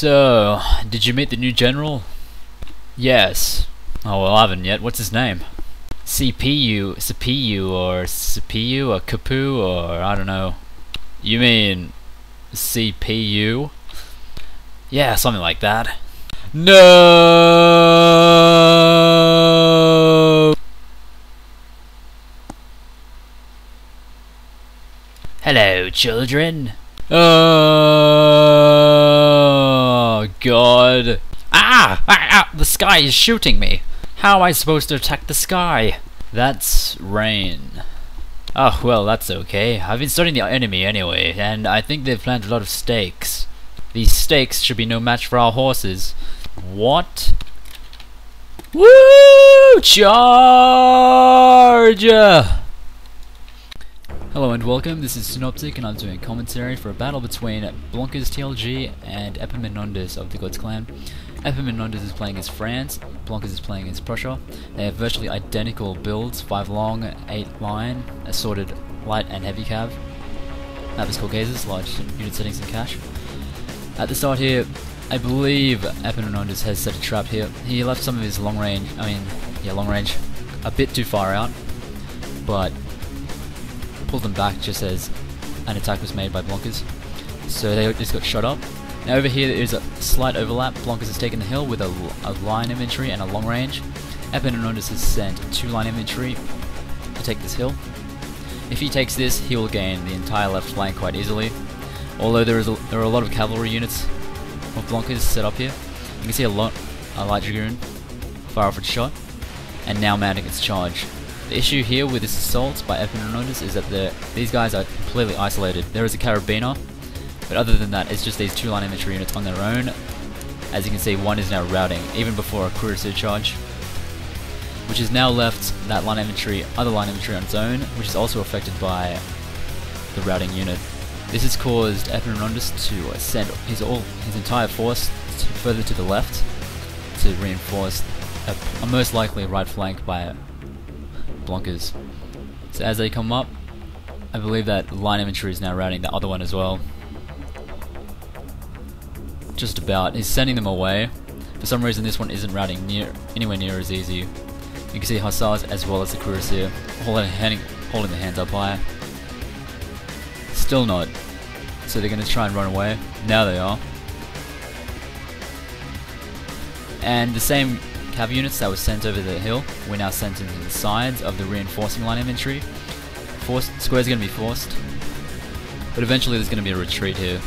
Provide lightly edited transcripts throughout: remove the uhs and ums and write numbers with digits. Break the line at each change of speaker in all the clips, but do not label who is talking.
So, did you meet the new general? Yes. Oh well, I haven't yet. What's his name? CPU or Kapu or I don't know. You mean CPU? Yeah, something like that. No. Hello, children. Oh God! The sky is shooting me. How am I supposed to attack the sky? That's rain. Oh well, that's okay. I've been studying the enemy anyway, and I think they've planted a lot of stakes. These stakes should be no match for our horses. What? Woo! Charge! Hello and welcome, this is Synoptic and I'm doing a commentary for a battle between Blonkers TLG and Epimonindas of the Gods Clan. Epimonindas is playing as France, Blonkers is playing as Prussia. They have virtually identical builds, 5 long, 8 line, assorted light and heavy cav. Map is Caucasus, large unit settings and cache. At the start here, I believe Epimonindas has set a trap here. He left some of his long range, a bit too far out, but pulled them back just as an attack was made by Blonkers. So they just got shot up. Now over here there is a slight overlap. Blonkers has taken the hill with a line infantry and a long range. Epimonindas has sent 2 line infantry to take this hill. If he takes this, he will gain the entire left flank quite easily. Although there are a lot of cavalry units of Blonkers set up here. You can see a light dragoon fire off its shot, and now mounting its charge. The issue here with this assault by Epimonindas is that these guys are completely isolated. There is a carabiner, but other than that, it's just these 2 line infantry units on their own. As you can see, one is now routing, even before a cuirassier charge, which has now left that other line infantry on its own, which is also affected by the routing unit. This has caused Epimonindas to send his entire force further to the left to reinforce a most likely right flank by Blonkers. So as they come up, I believe that line infantry is now routing the other one as well. Just about. He's sending them away. For some reason this one isn't routing anywhere near as easy. You can see hussars as well as the cuirassier holding the hands up high. Still not. So they're going to try and run away. Now they are. And the same cav units that were sent over the hill were now sent into the sides of the reinforcing line infantry. Square's going to be forced, but eventually there's going to be a retreat here.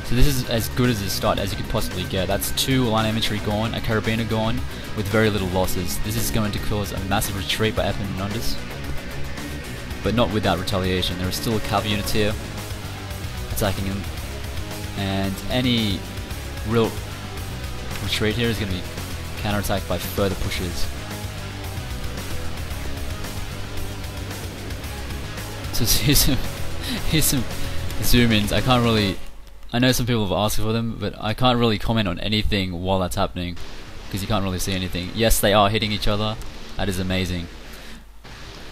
So this is as good as a start as you could possibly get. That's 2 line infantry gone, a carabiner gone, with very little losses. This is going to cause a massive retreat by Epimonindas, but not without retaliation. There are still cav units here attacking him, and any real retreat here is going to be counterattacked by further pushes. So here's some zoom-ins. I know some people have asked for them, but I can't really comment on anything while that's happening because you can't really see anything. Yes, they are hitting each other. That is amazing.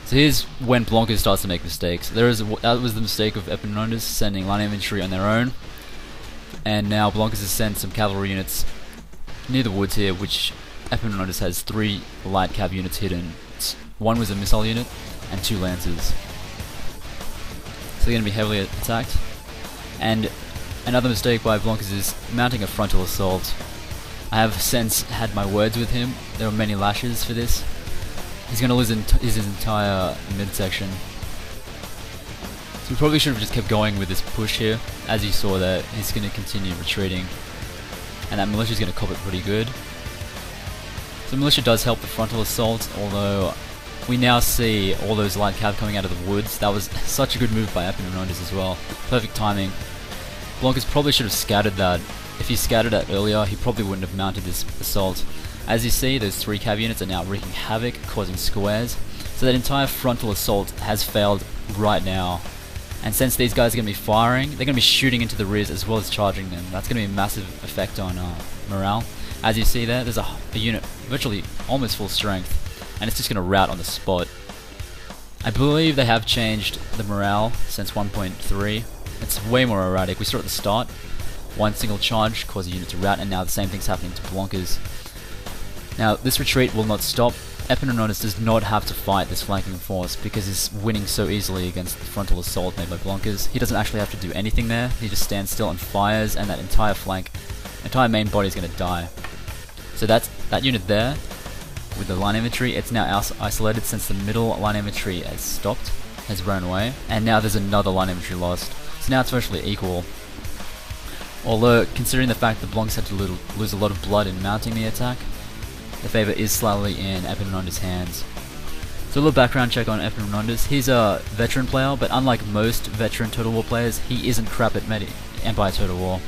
So here's when Blonkers starts to make mistakes. That was the mistake of Epimonindas sending line infantry on their own, and now Blonkers has sent some cavalry units near the woods here, which Epimonindas has 3 light cav units hidden. 1 was a missile unit and 2 lancers. So they're going to be heavily attacked. And another mistake by Blonkers is mounting a frontal assault. I have since had my words with him. There are many lashes for this. He's going to lose his entire midsection. So we probably should have just kept going with this push here. As you saw there, he's going to continue retreating. And that militia is going to cop it pretty good. So militia does help the frontal assault, although we now see all those light cav coming out of the woods. That was such a good move by Epimonindas as well. Perfect timing. Blonkers probably should have scattered that. If he scattered that earlier, he probably wouldn't have mounted this assault. As you see, those 3 cav units are now wreaking havoc, causing squares. So that entire frontal assault has failed right now. And since these guys are going to be firing, they're going to be shooting into the rears as well as charging them. That's going to be a massive effect on morale. As you see there, there's a unit virtually almost full strength, and it's just going to rout on the spot. I believe they have changed the morale since 1.3. It's way more erratic. We saw at the start, One single charge caused a unit to rout, and now the same thing's happening to Blonkers. Now this retreat will not stop. Epimonindas does not have to fight this flanking force because he's winning so easily against the frontal assault made by Blonkers. He doesn't actually have to do anything there. He just stands still and fires, and that entire main body is going to die. So that's that unit there with the line infantry. It's now isolated since the middle line infantry has stopped, has run away, and now there's another line infantry lost. So now it's virtually equal. Although, considering the fact that Blonkers had to lose a lot of blood in mounting the attack, the favour is slightly in Epimonindas' hands. So a little background check on Epimonindas. He's a veteran player, but unlike most veteran Total War players, he isn't crap at Empire Total War.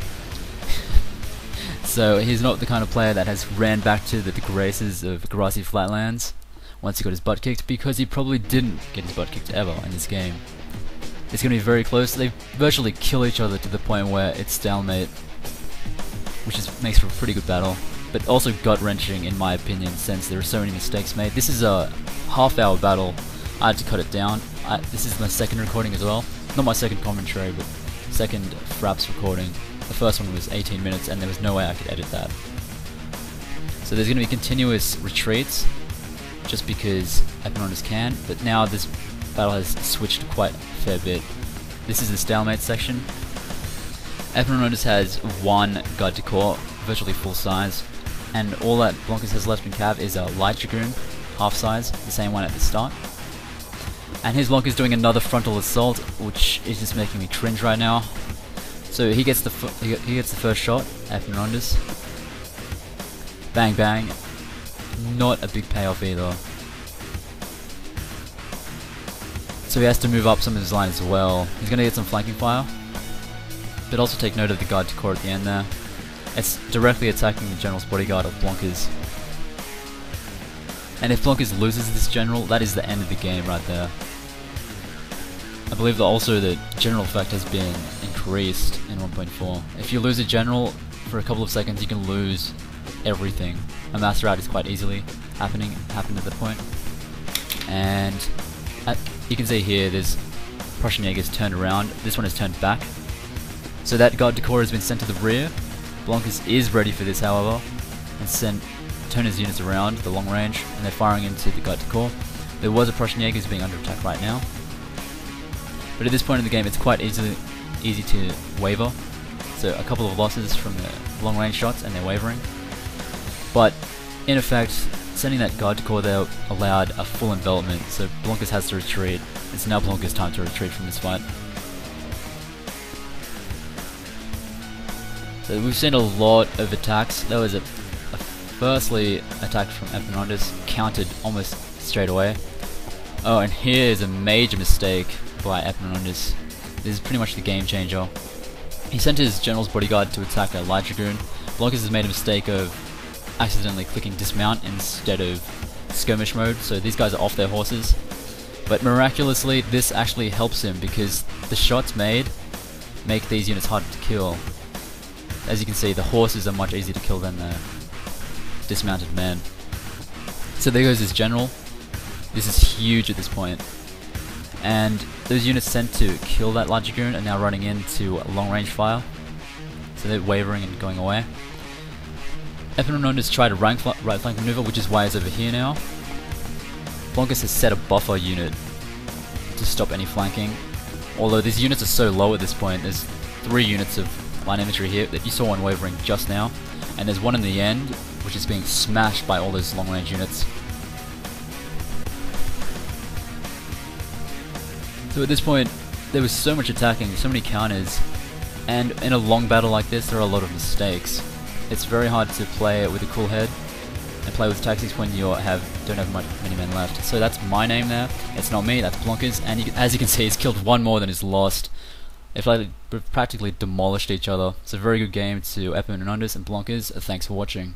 So he's not the kind of player that has ran back to the graces of grassy flatlands once he got his butt kicked, because he probably didn't get his butt kicked ever in this game. It's going to be very close. They virtually kill each other to the point where it's stalemate, which makes for a pretty good battle, but also gut-wrenching in my opinion, since there are so many mistakes made. This is a half-hour battle. I had to cut it down. This is my second recording as well. Not my second commentary, but second Fraps recording. The first one was 18 minutes, and there was no way I could edit that. So there's going to be continuous retreats, just because Epimonindas can, but now this battle has switched quite a fair bit. This is the stalemate section. Epimonindas has one guard de corps, virtually full size, and all that Blonkers has left in cav is a light dragoon, half size, the same one at the start. And his Blonkers doing another frontal assault, which is just making me cringe right now. So he gets the first shot, Epimonindas. Bang bang. Not a big payoff either. So he has to move up some of his line as well. He's going to get some flanking fire, but also take note of the guard de corps at the end there. It's directly attacking the general's bodyguard of Blonkers. And if Blonkers loses this general, that is the end of the game right there. I believe that also the general effect has been increased in 1.4. If you lose a general for a couple of seconds, you can lose everything. A mass rout is quite easily happened at that point. And you can see here, there's Prussian Jaegers turned around. This one is turned back. So that guard de corps has been sent to the rear. Blonkers is ready for this, however, and turn his units around the long range, and they're firing into the guard de corps. There was a Prussian Jaegers being under attack right now, but at this point in the game, it's quite easy to waver. So a couple of losses from the long range shots, and they're wavering. But in effect, sending that guard de corps there allowed a full envelopment, so Blonkers has to retreat. It's now Blonkers' time to retreat from this fight. So we've seen a lot of attacks. There was a firstly attack from Epimonindas, countered almost straight away. Oh, and here is a major mistake by Epimonindas. This is pretty much the game changer. He sent his general's bodyguard to attack a light dragoon. Blonkers has made a mistake of accidentally clicking dismount instead of skirmish mode, so these guys are off their horses. But miraculously, this actually helps him because the shots made make these units harder to kill. As you can see, the horses are much easier to kill than the dismounted men. So there goes his general. This is huge at this point. And those units sent to kill that light dragoon are now running into long range fire. So they're wavering and going away. Epimonindas tried a right flank maneuver, which is why he's over here now. Blonkers has set a buffer unit to stop any flanking. Although these units are so low at this point, there's 3 units of line infantry here that you saw one wavering just now, and there's one in the end which is being smashed by all those long range units. So at this point there was so much attacking, so many counters, and in a long battle like this there are a lot of mistakes. It's very hard to play it with a cool head and play with tactics when you don't have many men left. So that's my name there. It's not me, that's Blonkers, and as you can see, he's killed one more than he's lost. They've practically demolished each other. It's a very good game to Epimonindas and Blonkers. Thanks for watching.